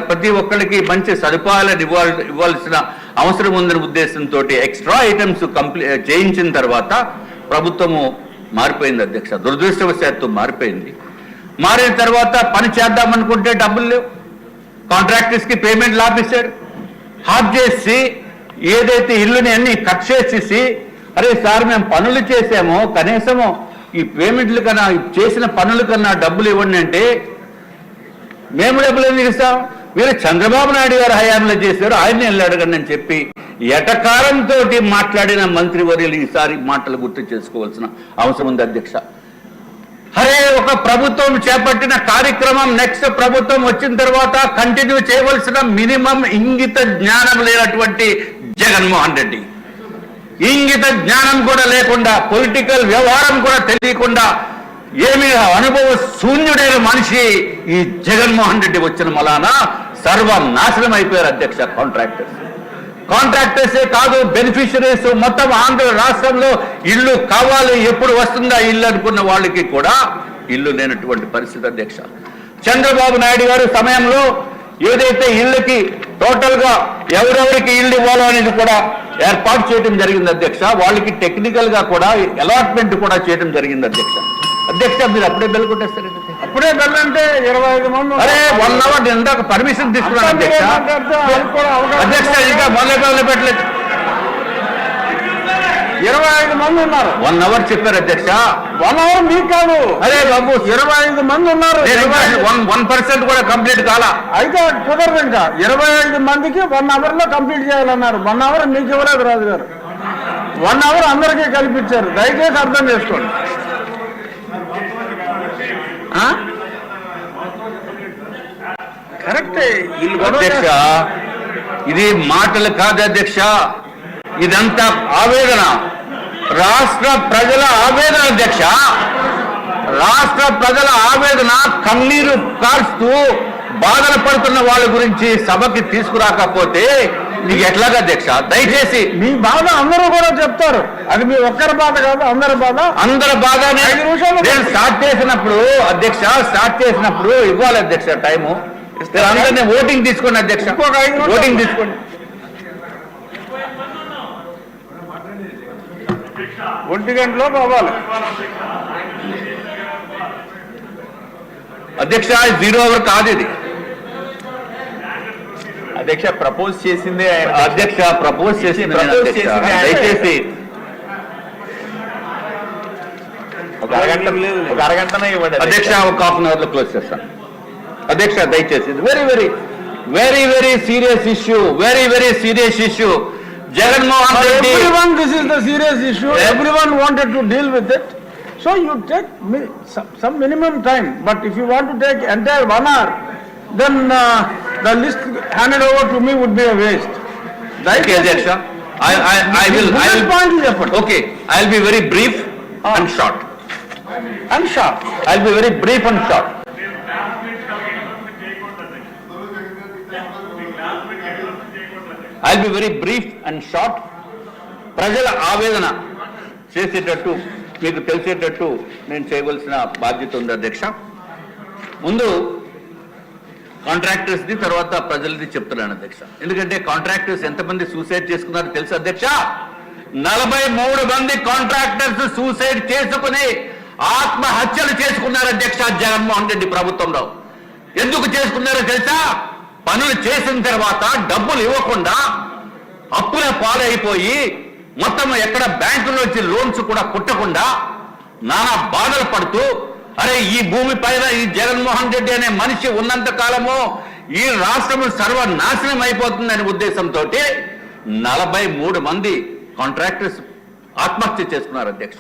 ప్రతి ఒక్కరికి మంచి సదుపాయాలను ఇవ్వాల్సిన అవసరం ఉందనే ఉద్దేశంతో ఎక్స్ట్రా ఐటమ్స్ చేయించిన తర్వాత ప్రభుత్వము మారిపోయింది అధ్యక్ష. దురదృష్టవశాత్తు మారిపోయింది. మారిన తర్వాత పని చేద్దామనుకుంటే డబ్బులు లేవు. కాంట్రాక్టర్స్కి పేమెంట్లు ఆపేశారు. హాఫ్ చేసి ఏదైతే ఇల్లుని అన్ని కట్ చేసేసి, అరే సార్ మేము పనులు చేసామో కనీసము ఈ పేమెంట్లు కన్నా చేసిన పనుల కన్నా డబ్బులు ఇవ్వండి అంటే, మేము డబ్బులు ఎందుకు ఇస్తాం, మీరు చంద్రబాబు నాయుడు గారు హయాంలో చేశారు, ఆయన్ని వెళ్ళి అడగండి అని చెప్పి ఎటకారంతో మాట్లాడిన మంత్రివర్యులు ఈసారి మాటలు గుర్తు చేసుకోవాల్సిన అవసరం ఉంది అధ్యక్ష. అరే ఒక ప్రభుత్వం చేపట్టిన కార్యక్రమం నెక్స్ట్ ప్రభుత్వం వచ్చిన తర్వాత కంటిన్యూ చేయవలసిన మినిమం ఇంగిత జ్ఞానం లేనటువంటి జగన్మోహన్ రెడ్డి, ఇంగిత జ్ఞానం కూడా లేకుండా, పొలిటికల్ వ్యవహారం కూడా తెలియకుండా ఏమీ అనుభవ శూన్యుడైన మనిషి ఈ జగన్మోహన్ రెడ్డి వచ్చిన మలాన సర్వనాశనం అయిపోయారు అధ్యక్ష. కాంట్రాక్టర్సే కాదు, బెనిఫిషరీస్ మొత్తం ఆంధ్ర రాష్ట్రంలో ఇల్లు కావాలి, ఎప్పుడు వస్తుందా ఇల్లు అనుకున్న వాళ్ళకి కూడా ఇల్లు లేనటువంటి పరిస్థితి అధ్యక్ష. చంద్రబాబు నాయుడు గారు సమయంలో ఏదైతే ఇళ్ళకి టోటల్ గా ఎవరెవరికి ఇల్లు ఇవ్వాలో అనేది కూడా ఏర్పాటు చేయడం జరిగింది అధ్యక్ష. వాళ్ళకి టెక్నికల్ గా కూడా అలాట్మెంట్ కూడా చేయడం జరిగింది అధ్యక్ష. మీరు అప్పుడే బెల్ కొట్టేస్తారు. అప్పుడే బెల్ అంటే 25 మంది. అరే 1 అవర్ ఇందాక పర్మిషన్ తీసుకున్నాను అధ్యక్ష. ఇంకా మొదలు పెట్టలేదు. 25 మంది ఉన్నారు. 1 అవర్ చెప్పారు అధ్యక్ష. 1 అవర్ మీకు కాదు. అరే బాబు 25 మంది ఉన్నారు. 1% కూడా కంప్లీట్ కాలా. అయితే కుదరదు. ఇంకా 25 మందికి 1 అవర్ లో కంప్లీట్ చేయాలన్నారు. 1 అవర్ మీకు ఇవ్వలేదు రాజు గారు. 1 అవర్ అందరికీ కల్పించారు. దయచేసి అర్థం చేసుకోండి. కరెక్టే అధ్యక్ష. ఇది మాటలు కాదు అధ్యక్ష, ఇదంతా ఆవేదన, రాష్ట్ర ప్రజల ఆవేదన అధ్యక్ష. రాష్ట్ర ప్రజల ఆవేదన, కన్నీరు కార్చుతూ బాధన పడుతున్న వాళ్ళ గురించి సభకి తీసుకురాకపోతే నీకు ఎట్లాగా అధ్యక్ష? దయచేసి మీ బాధ అందరూ కూడా చెప్తారు. అది మీ ఒక్కరి బాధ కాదు, అందరి బాధ. అందరి బాధ. నేను స్టార్ట్ చేసినప్పుడు అధ్యక్ష, ఇవ్వాలి అధ్యక్ష టైము. అందరినీ ఓటింగ్ తీసుకోండి అధ్యక్ష. ఓటింగ్ తీసుకోండి. 1 గంటలో పోవాలి అధ్యక్ష. 0 అవర్ కాదు ఇది అధ్యక్ష. ప్రపోజ్ చేసిందే అధ్యక్ష. ప్రపోజ్ చేసింది దయచేసి ఒక అరగంటనే ఇవ్వండి అధ్యక్ష. ఒక హాఫ్ అన్ అవర్ లో క్లోజ్ చేస్తాను అధ్యక్ష. దయచేసి very serious issue. Very serious issue. Jaganmohan Reddy, everyone, this is the serious issue. Everyone wanted to deal with it. So you take some minimum time. But if you want to take entire 1 hour, then the list handed over to me would be a waste. Okay, Aಧ್ಯksha. I will. Okay, I will be very brief and short. I will be very brief and short. I will be very brief and short. ప్రజల ఆవేదన చేసేటట్టు మీకు తెలిసేటట్టు నేను చేయవలసిన బాధ్యత ఉంది అధ్యక్ష. ముందు కాంట్రాక్టర్స్ది, తర్వాత ప్రజలది చెప్తున్నాను అధ్యక్ష. ఎందుకంటే కాంట్రాక్టర్స్ ఎంతమంది సూసైడ్ చేసుకున్నారో తెలుసు అధ్యక్ష. 43 మంది కాంట్రాక్టర్స్ సూసైడ్ చేసుకుని ఆత్మహత్యలు చేసుకున్నారు అధ్యక్ష జగన్మోహన్ రెడ్డి ప్రభుత్వంలో. ఎందుకు చేసుకున్నారో తెలుసా? పనులు చేసిన తర్వాత డబ్బులు ఇవ్వకుండా అప్పుల పాలైపోయి మొత్తం ఎక్కడ బ్యాంకులో వచ్చి లోన్స్ కూడా కుట్టకుండా నానా బాధలు పడుతూ, అరే ఈ భూమి పైన ఈ జగన్మోహన్ రెడ్డి అనే మనిషి ఉన్నంత కాలము ఈ రాష్ట్రం సర్వనాశనం అయిపోతుందనే ఉద్దేశంతో 43 మంది కాంట్రాక్టర్స్ ఆత్మహత్య చేసుకున్నారు అధ్యక్ష.